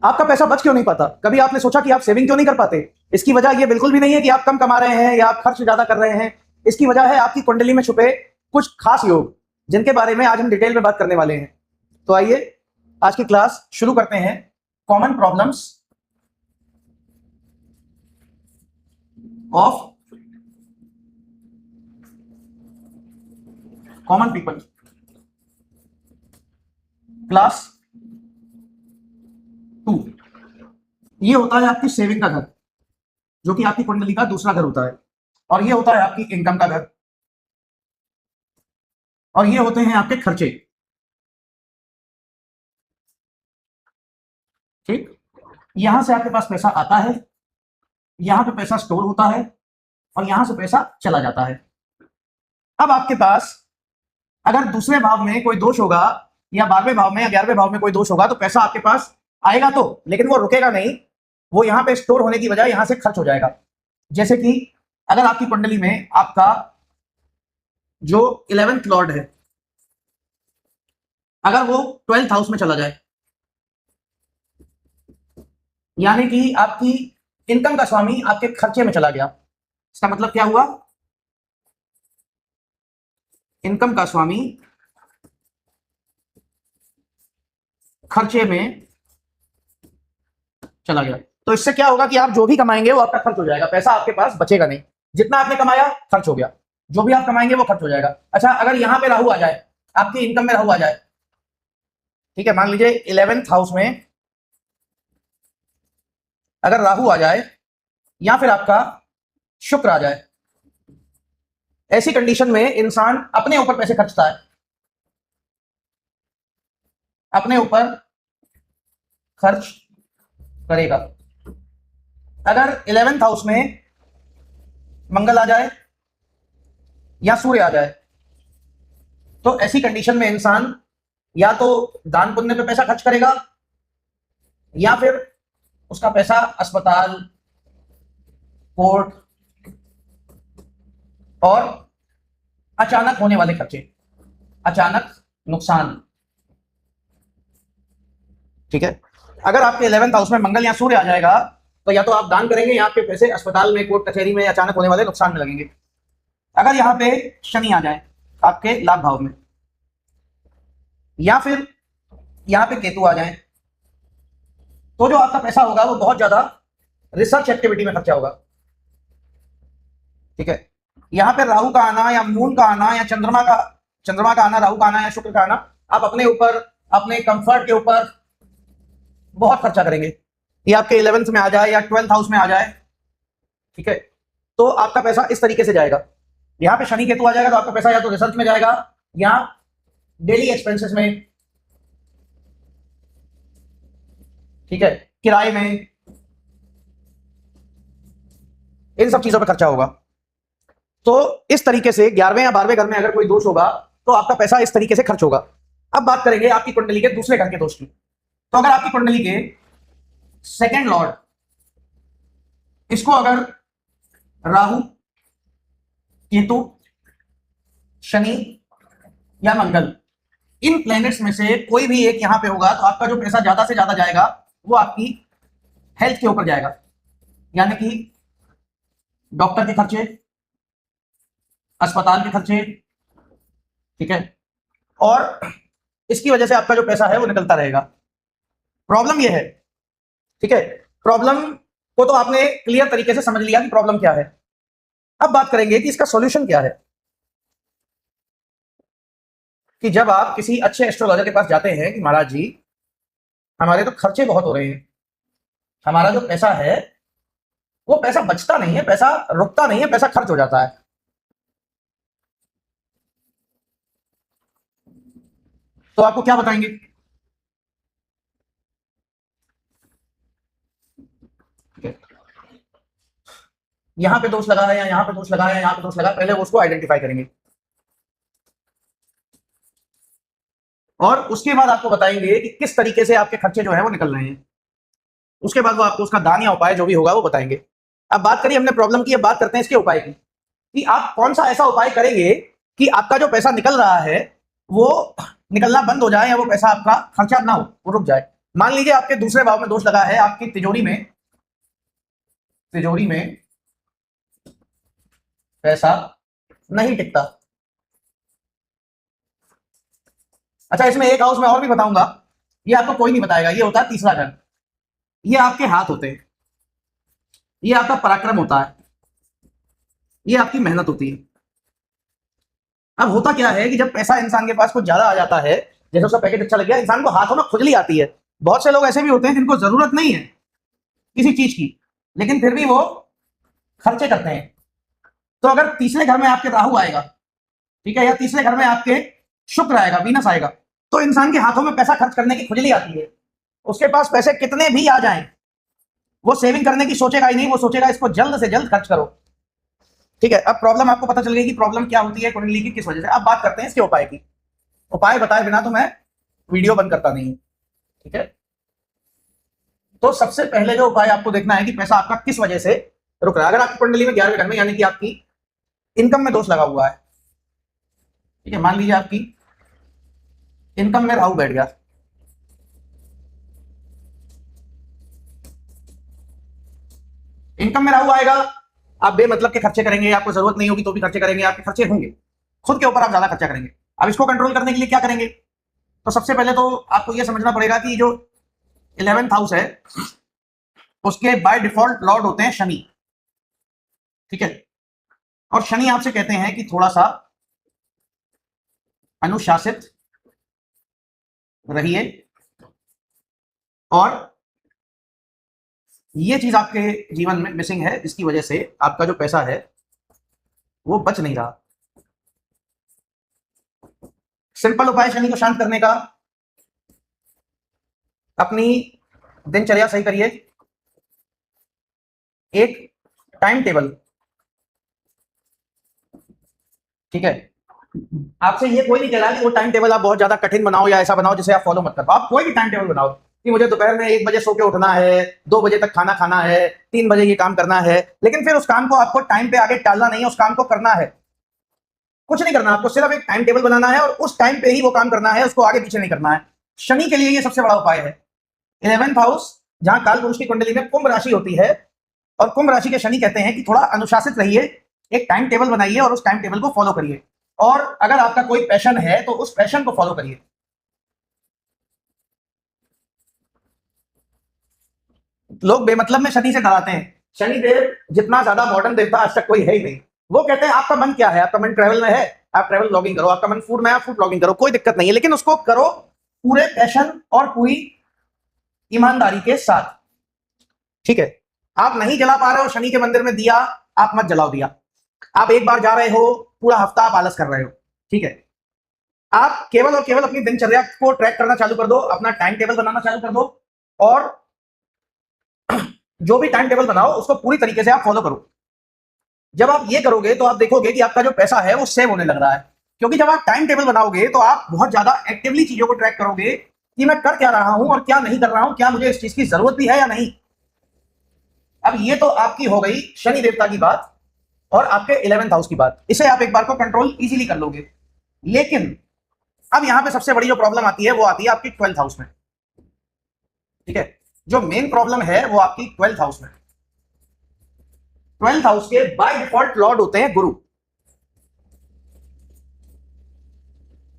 आपका पैसा बच क्यों नहीं पाता? कभी आपने सोचा कि आप सेविंग क्यों नहीं कर पाते? इसकी वजह ये बिल्कुल भी नहीं है कि आप कम कमा रहे हैं या आप खर्च ज्यादा कर रहे हैं। इसकी वजह है आपकी कुंडली में छुपे कुछ खास योग, जिनके बारे में आज हम डिटेल में बात करने वाले हैं। तो आइए आज की क्लास शुरू करते हैं। Common problems of common people, class 2। ये होता है आपकी सेविंग का घर, जो कि आपकी कुंडली का दूसरा घर होता है, और ये होता है आपकी इनकम का घर, और ये होते हैं आपके खर्चे। ठीक, यहां से आपके पास पैसा आता है, यहां पे पैसा स्टोर होता है, और यहां से पैसा चला जाता है। अब आपके पास अगर दूसरे भाव में कोई दोष होगा, या 12वें भाव में या 11वें भाव में कोई दोष होगा, तो पैसा आपके पास आएगा तो, लेकिन वो रुकेगा नहीं, वो यहां पे स्टोर होने की बजाय यहां से खर्च हो जाएगा। जैसे कि अगर आपकी कुंडली में आपका जो 11th लॉर्ड है, अगर वो 12th हाउस में चला जाए, यानी कि आपकी इनकम का स्वामी आपके खर्चे में चला गया, इसका मतलब क्या हुआ? इनकम का स्वामी खर्चे में चला गया, तो इससे क्या होगा कि आप जो भी कमाएंगे वो आपका खर्च हो जाएगा, पैसा आपके पास बचेगा नहीं। जितना आपने कमाया खर्च हो गया, जो भी आप कमाएंगे वो खर्च हो जाएगा। अच्छा, अगर यहां पे राहु आ जाए, आपकी इनकम में राहु आ जाए, ठीक है, मान लीजिए 11th हाउस में अगर राहु आ जाए, या फिर आपका शुक्र आ जाए, ऐसी कंडीशन में इंसान अपने ऊपर पैसे खर्चता है, अपने ऊपर खर्च करेगा। अगर 11th हाउस में मंगल आ जाए या सूर्य आ जाए, तो ऐसी कंडीशन में इंसान या तो दान पुण्य पे पैसा खर्च करेगा, या फिर उसका पैसा अस्पताल, कोर्ट और अचानक होने वाले खर्चे, अचानक नुकसान। ठीक है, अगर आपके 11th हाउस में मंगल या सूर्य आ जाएगा, तो या तो आप दान करेंगे या आपके पैसे अस्पताल में, कोर्ट कचहरी में, अचानक होने वाले नुकसान में लगेंगे। अगर यहां पे शनि आ जाए आपके लाभ भाव में, या फिर यहां पे केतु आ जाए, तो जो आपका पैसा होगा वो बहुत ज्यादा रिसर्च एक्टिविटी में खर्चा होगा। ठीक है, यहां पे राहु का आना या मून का आना या चंद्रमा का आना, राहु का आना या शुक्र का आना, आप अपने ऊपर, अपने कंफर्ट के ऊपर बहुत खर्चा करेंगे। ये आपके 11th में आ जाए या 12th हाउस में आ जाए, ठीक है, तो आपका पैसा इस तरीके से जाएगा। यहां पे शनि केतु आ जाएगा तो आपका पैसा या तो रिसर्च में जाएगा या डेली एक्सपेंसेस में, ठीक है, किराए में, इन सब चीजों पे खर्चा होगा। तो इस तरीके से 11वें या 12वें घर में अगर कोई दोष होगा, तो आपका पैसा इस तरीके से खर्च होगा। अब बात करेंगे आपकी कुंडली के दूसरे घर के दोष की। तो अगर आपकी कुंडली के सेकंड लॉर्ड, इसको अगर राहु, केतु, शनि या मंगल, इन प्लैनेट्स में से कोई भी एक यहां पे होगा, तो आपका जो पैसा ज्यादा से ज्यादा जाएगा वो आपकी हेल्थ के ऊपर जाएगा, यानी कि डॉक्टर के खर्चे, अस्पताल के खर्चे, ठीक है, और इसकी वजह से आपका जो पैसा है वो निकलता रहेगा। प्रॉब्लम ये है, ठीक है, प्रॉब्लम को तो आपने क्लियर तरीके से समझ लिया कि प्रॉब्लम क्या है। अब बात करेंगे कि इसका सॉल्यूशन क्या है। कि जब आप किसी अच्छे एस्ट्रोलॉजर के पास जाते हैं कि महाराज जी, हमारे तो खर्चे बहुत हो रहे हैं, हमारा जो पैसा है वो पैसा बचता नहीं है, पैसा रुकता नहीं है, पैसा खर्च हो जाता है, तो आपको क्या बताएंगे? यहां पे दोष लगा है या यहां पे दोष लगा है, यहां पे दोष लगा, पहले वो उसको आइडेंटिफाई करेंगे, और उसके बाद आपको बताएंगे कि किस तरीके से आपके खर्चे जो है वो निकल रहे हैं। उसके बाद वो आपको उसका दान या उपाय जो भी होगा वो बताएंगे। अब बात करिए हमने प्रॉब्लम की, अब बात करते हैं इसके उपाय की, कि आप कौन सा ऐसा उपाय करेंगे कि आपका जो पैसा निकल रहा है वो निकलना बंद हो जाए, या वो पैसा आपका खर्चा ना हो, वो रुक जाए। मान लीजिए आपके दूसरे भाव में दोष लगा है, आपकी तिजोरी में पैसा नहीं टिकता। अच्छा, इसमें एक हाउस में और भी बताऊंगा, ये आपको कोई नहीं बताएगा। ये होता है तीसरा घर, ये आपके हाथ होते हैं, ये आपका पराक्रम होता है, ये आपकी मेहनत होती है। अब होता क्या है कि जब पैसा इंसान के पास कुछ ज्यादा आ जाता है, जैसे उसका पैकेट अच्छा लग गया, इंसान को हाथों में खुजली आती है। बहुत से लोग ऐसे भी होते हैं जिनको जरूरत नहीं है किसी चीज की, लेकिन फिर भी वो खर्चे करते हैं। तो अगर तीसरे घर में आपके राहु आएगा, ठीक है, या तीसरे घर में आपके शुक्र आएगा, वीनस आएगा, तो इंसान के हाथों में पैसा खर्च करने की खुजली आती है। उसके पास पैसे कितने भी आ जाएं, वो सेविंग करने की सोचेगा ही नहीं, वो सोचेगा इसको जल्द से जल्द खर्च करो। ठीक है, अब प्रॉब्लम आपको पता चल गई कि प्रॉब्लम क्या होती है कुंडली की, किस वजह से। अब बात करते हैं इसके उपाय की। उपाय बताए बिना तो मैं वीडियो बंद करता नहीं हूं, ठीक है। तो सबसे पहले जो उपाय आपको देखना है कि पैसा आपका किस वजह से रुक रहा है। अगर आपकी कुंडली में 11वें घर में, यानी कि आपकी इनकम में दोष लगा हुआ है, ठीक है, मान लीजिए आपकी इनकम में राहु बैठ गया, इनकम में राहु आएगा, आप बेमतलब के खर्चे करेंगे, आपको जरूरत नहीं होगी तो भी खर्चे करेंगे, आपके खर्चे होंगे, खुद के ऊपर आप ज्यादा खर्चा करेंगे। अब इसको कंट्रोल करने के लिए क्या करेंगे? तो सबसे पहले तो आपको यह समझना पड़ेगा कि जो 11th हाउस है उसके बाय डिफॉल्ट लॉर्ड होते हैं शनि, ठीक है। और शनि आपसे कहते हैं कि थोड़ा सा अनुशासित रहिए, और ये चीज आपके जीवन में मिसिंग है, जिसकी वजह से आपका जो पैसा है वो बच नहीं रहा। सिंपल उपाय शनि को शांत करने का, अपनी दिनचर्या सही करिए, एक टाइम टेबल, ठीक है। आपसे ये कोई नहीं कह रहा कि वो टाइम टेबल आप बहुत ज्यादा कठिन बनाओ या ऐसा बनाओ जिसे आप फॉलो मत कर पाओ। आप कोई भी टाइम टेबल बनाओ कि मुझे दोपहर में 1 बजे सो के उठना है, 2 बजे तक खाना खाना है, 3 बजे ये काम करना है, लेकिन फिर उस काम को आपको टाइम पे आगे टालना नहीं है, उस काम को करना है। कुछ नहीं करना, आपको सिर्फ एक टाइम टेबल बनाना है और उस टाइम पे ही वो काम करना है, उसको आगे पीछे नहीं करना है। शनि के लिए ये सबसे बड़ा उपाय है। 11th हाउस जहां काल पुरुष की कुंडली में कुंभ राशि होती है, और कुंभ राशि के शनि कहते हैं कि थोड़ा अनुशासित रहिए, एक टाइम टेबल बनाइए और उस टाइम टेबल को फॉलो करिए। और अगर आपका कोई पैशन है तो उस पैशन को फॉलो करिए। लोग बेमतलब में शनि से डराते हैं। शनि देव जितना ज्यादा मॉडर्न देवता आज तक कोई है ही नहीं। वो कहते हैं आपका मन क्या है, आपका मन ट्रैवल में है, आप ट्रैवल ब्लॉगिंग करो, आपका मन फूड में है, आप फूड ब्लॉगिंग करो, कोई दिक्कत नहीं है, लेकिन उसको करो पूरे पैशन और पूरी ईमानदारी के साथ, ठीक है। आप नहीं जला पा रहे हो शनि के मंदिर में दिया, आप मत जलाओ दिया। आप एक बार जा रहे हो, पूरा हफ्ता आप आलस कर रहे हो, ठीक है। आप केवल और केवल अपनी दिनचर्या को ट्रैक करना चालू कर दो, अपना टाइम टेबल बनाना चालू कर दो, और जो भी टाइम टेबल बनाओ उसको पूरी तरीके से आप फॉलो करो। जब आप ये करोगे तो आप देखोगे कि आपका जो पैसा है वो सेव होने लग रहा है, क्योंकि जब आप टाइम टेबल बनाओगे तो आप बहुत ज्यादा एक्टिवली चीजों को ट्रैक करोगे कि मैं कर क्या रहा हूं और क्या नहीं कर रहा हूं, क्या मुझे इस चीज की जरूरत भी है या नहीं। अब ये तो आपकी हो गई शनि देवता की बात और आपके 11th हाउस की बात, इसे आप एक बार को कंट्रोल इजीली कर लोगे। लेकिन अब यहां पे सबसे बड़ी जो प्रॉब्लम आती है वो आती है आपकी 12th हाउस में, ठीक है। जो मेन प्रॉब्लम है वो आपकी 12th हाउस में। 12th हाउस के बाय डिफॉल्ट लॉर्ड होते हैं गुरु।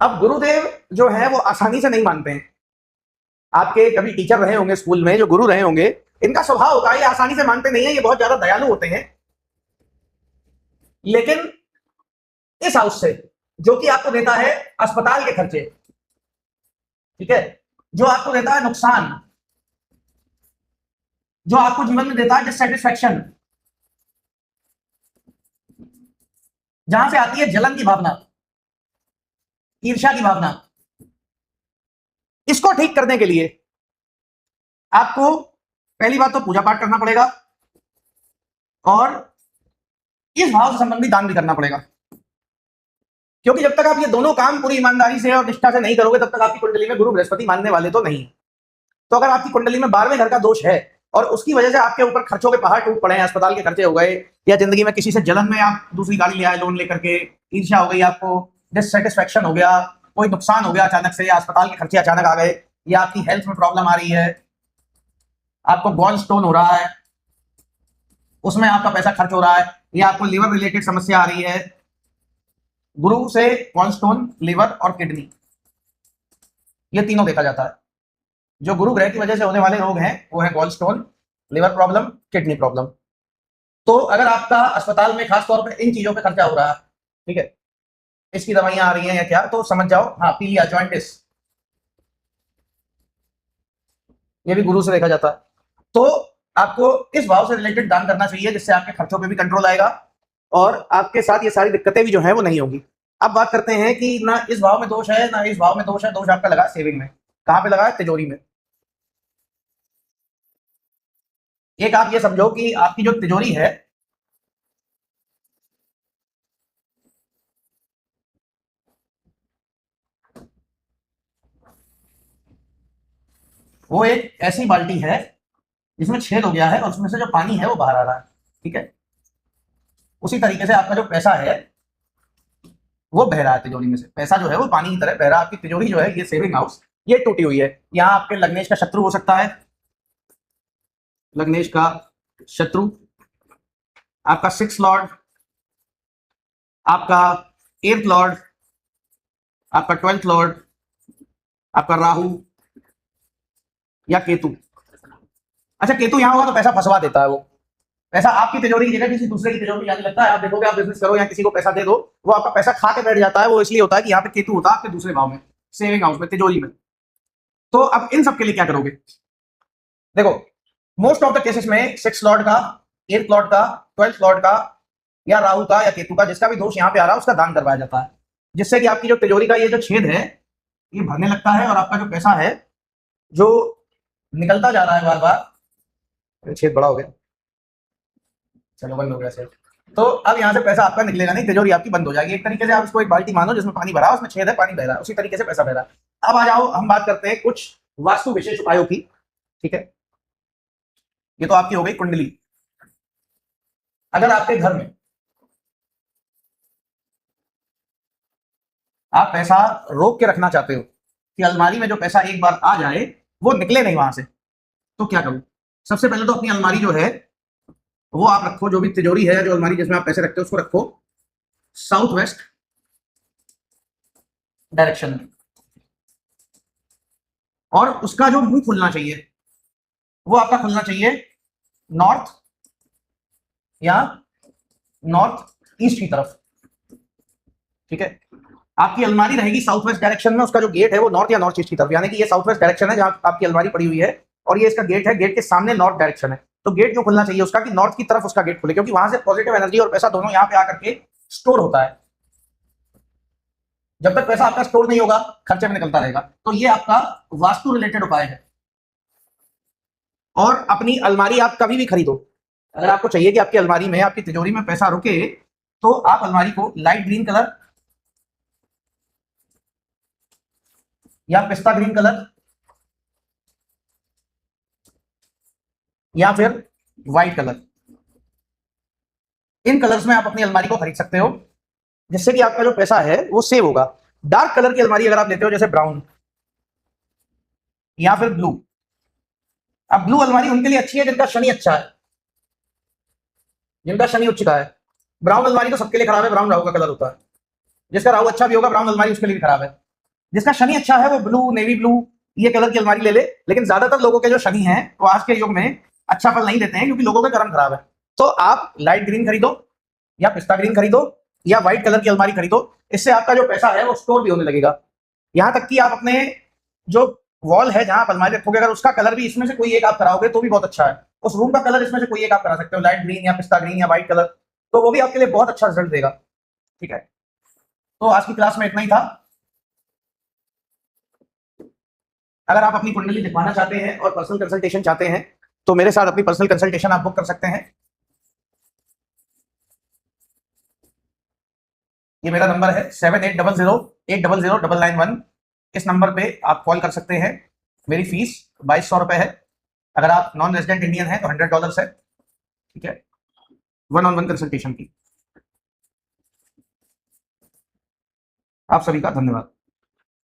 अब गुरुदेव जो है वो आसानी से नहीं मानते हैं। आपके कभी टीचर रहे होंगे स्कूल में, जो गुरु रहे होंगे, इनका स्वभाव होता है ये आसानी से मानते नहीं है, ये बहुत ज्यादा दयालु होते हैं। लेकिन इस हाउस से जो कि आपको देता है अस्पताल के खर्चे, ठीक है, जो आपको देता है नुकसान, जो आपको जीवन में देता है डिससैटिस्फैक्शन, जहां से आती है जलन की भावना, ईर्ष्या की भावना, इसको ठीक करने के लिए आपको पहली बात तो पूजा पाठ करना पड़ेगा और इस भाव से संबंधित दान भी करना पड़ेगा। क्योंकि जब तक आप ये दोनों काम पूरी ईमानदारी से और निष्ठा से नहीं करोगे तब तक आपकी कुंडली में गुरु बृहस्पति मानने वाले तो नहीं। तो अगर आपकी कुंडली में 12वें घर का दोष है और उसकी वजह से आपके ऊपर खर्चों के पहाड़ टूट पड़े हैं, अस्पताल के खर्चे हो गए, या जिंदगी में किसी से जलन में आप दूसरी गाड़ी ले आए लोन लेकर के, ईर्ष्या हो गई, आपको डिससैटिस्फैक्शन हो गया, कोई नुकसान हो गया अचानक से, या अस्पताल के खर्चे अचानक आ गए, या आपकी हेल्थ में प्रॉब्लम आ रही है, आपको गॉल स्टोन हो रहा है, उसमें आपका पैसा खर्च हो रहा है, या आपको लिवर रिलेटेड समस्या आ रही है, गुरु से गॉल स्टोन, लिवर और किडनी, ये तीनों देखा जाता है। जो गुरु ग्रह की वजह से होने वाले रोग हैं वो है gallstone, liver problem, kidney problem. तो अगर आपका अस्पताल में खास तौर पे इन चीजों पे खर्चा हो रहा है, ठीक है, इसकी दवाइयां आ रही हैं या क्या, तो समझ जाओ हाँ पीलिया, जॉइंटिस, ये भी गुरु से देखा जाता है। तो आपको इस भाव से रिलेटेड दान करना चाहिए, जिससे आपके खर्चों पे भी कंट्रोल आएगा और आपके साथ ये सारी दिक्कतें भी जो है वो नहीं होगी। अब बात करते हैं कि ना इस भाव में दोष है ना इस भाव में दोष है, दोष आपका लगा सेविंग में। कहां पे लगा है? तिजोरी में। एक आप ये समझो कि आपकी जो तिजोरी है वो एक ऐसी बाल्टी है जिसमें छेद हो गया है और उसमें से जो पानी है वो बाहर आ रहा है, ठीक है। उसी तरीके से आपका जो पैसा है वो बह रहा है तिजोरी में से, पैसा जो है वो पानी की तरह बह रहा है। आपकी तिजोरी जो है ये सेविंग हाउस ये टूटी हुई है। यहाँ आपके लग्नेश का शत्रु हो सकता है, लग्नेश का शत्रु, आपका 6 लॉर्ड, आपका 8th लॉर्ड, आपका 12th लॉर्ड, आपका राहु या केतु। अच्छा केतु यहां होगा तो पैसा फंसवा देता है, वो पैसा आपकी तिजोरी की जगह किसी दूसरे की तिजोरी में जाने लगता है। आप देखोगे, आप बिजनेस करो या किसी को पैसा दे दो, वो आपका पैसा खा के बैठ जाता है। वो इसलिए होता है कि यहाँ पे केतु होता है आपके दूसरे भाव में, सेविंग हाउस में, तिजोरी में। तो अब इन सब के लिए क्या करोगे? देखो मोस्ट ऑफ द केसेस में 6 लॉर्ड का, 8th लॉर्ड का, 12th लॉर्ड का या राहु का या केतु का, जिसका भी दोष यहाँ पे आ रहा है उसका दान करवाया जाता है, जिससे कि आपकी जो तिजोरी का ये जो छेद है ये भरने लगता है और आपका जो पैसा है जो निकलता जा रहा है बार बार, छेद बड़ा हो गया, चलो बंद हो गया छेद, तो अब यहाँ से पैसा आपका निकलेगा नहीं, तिजोरी आपकी बंद हो जाएगी। एक तरीके से आप इसको एक बाल्टी मानो जिसमें पानी भरा, उसमें छेद है, पानी बह रहा है, उसी तरीके से पैसा बह रहा है। अब आ जाओ हम बात करते हैं कुछ वास्तु विशेष उपायों की, ठीक है। ये तो आपकी हो गई कुंडली। अगर आपके घर में आप पैसा रोक के रखना चाहते हो कि अलमारी में जो पैसा एक बार आ जाए वो निकले नहीं वहां से, तो क्या करो? सबसे पहले तो अपनी अलमारी जो है वो आप रखो, जो भी तिजोरी है, जो अलमारी जिसमें आप पैसे रखते हो उसको रखो साउथ वेस्ट डायरेक्शन में, और उसका जो मुंह खुलना चाहिए वो आपका खुलना चाहिए नॉर्थ या नॉर्थ ईस्ट की तरफ, ठीक है। आपकी अलमारी रहेगी साउथ वेस्ट डायरेक्शन में, उसका जो गेट है वो नॉर्थ या नॉर्थ ईस्ट की तरफ, यानी कि ये साउथ वेस्ट डायरेक्शन है जहां आपकी अलमारी पड़ी हुई है, और ये इसका गेट है, गेट के सामने नॉर्थ डायरेक्शन है। तो गेट क्यों खुलना चाहिए उसका कि नॉर्थ की तरफ उसका गेट खुले, क्योंकि वहां से पॉजिटिव एनर्जी और पैसा दोनों यहाँ पे आकर के स्टोर होता है। जब तक पैसा आपका स्टोर नहीं होगा खर्चे में निकलता रहेगा। तो ये आपका वास्तु रिलेटेड उपाय है। और अपनी अलमारी आप कभी भी खरीदो, अगर आपको चाहिए कि आपकी अलमारी में, आपकी तिजोरी में पैसा रुके, तो आप अलमारी को लाइट ग्रीन कलर या पिस्ता ग्रीन कलर या फिर व्हाइट कलर, इन कलर्स में आप अपनी अलमारी को खरीद सकते हो, जिससे कि आपका जो पैसा है वो सेव होगा। डार्क कलर की अलमारी अगर आप लेते हो, जैसे ब्राउन या फिर ब्लू, अब ब्लू अलमारी उनके लिए अच्छी है जिनका शनि अच्छा है, जिनका शनि उच्च का है। ब्राउन अलमारी तो सबके लिए खराब है, ब्राउन राहु का कलर होता है। जिसका राहु अच्छा भी होगा ब्राउन अलमारी उसके लिए भी खराब है। जिसका शनि अच्छा है वो ब्लू, नेवी ब्लू, ये कलर की अलमारी ले ले। लेकिन ज्यादातर लोगों के जो शनि हैं वो आज के युग में अच्छा फल नहीं देते हैं, क्योंकि लोगों का कर्म खराब है। तो आप लाइट ग्रीन खरीदो या पिस्ता ग्रीन खरीदो या व्हाइट कलर की अलमारी खरीदो, इससे आपका जो पैसा है वो स्टोर भी होने लगेगा। यहां तक कि आप अपने जो वॉल है जहां आप अलमारी रखोगे, अगर उसका कलर भी इसमें से कोई एक आप कराओगे तो भी बहुत अच्छा है। उस रूम का कलर इसमें से कोई एक आप करा सकते हो, लाइट ग्रीन या पिस्ता ग्रीन या व्हाइट कलर, तो वो भी आपके लिए बहुत अच्छा रिजल्ट देगा, ठीक है। तो आज की क्लास में इतना ही था। अगर आप अपनी कुंडली दिखवाना चाहते हैं और पर्सनल कंसल्टेशन चाहते हैं तो मेरे साथ अपनी पर्सनल कंसल्टेशन आप बुक कर सकते हैं। ये मेरा नंबर है 7800800991। इस नंबर पे आप कॉल कर सकते हैं। मेरी फीस 2200 रुपए है। अगर आप नॉन रेजिडेंट इंडियन हैं तो $100 है, ठीक है, 1-on-1 कंसल्टेशन की। आप सभी का धन्यवाद।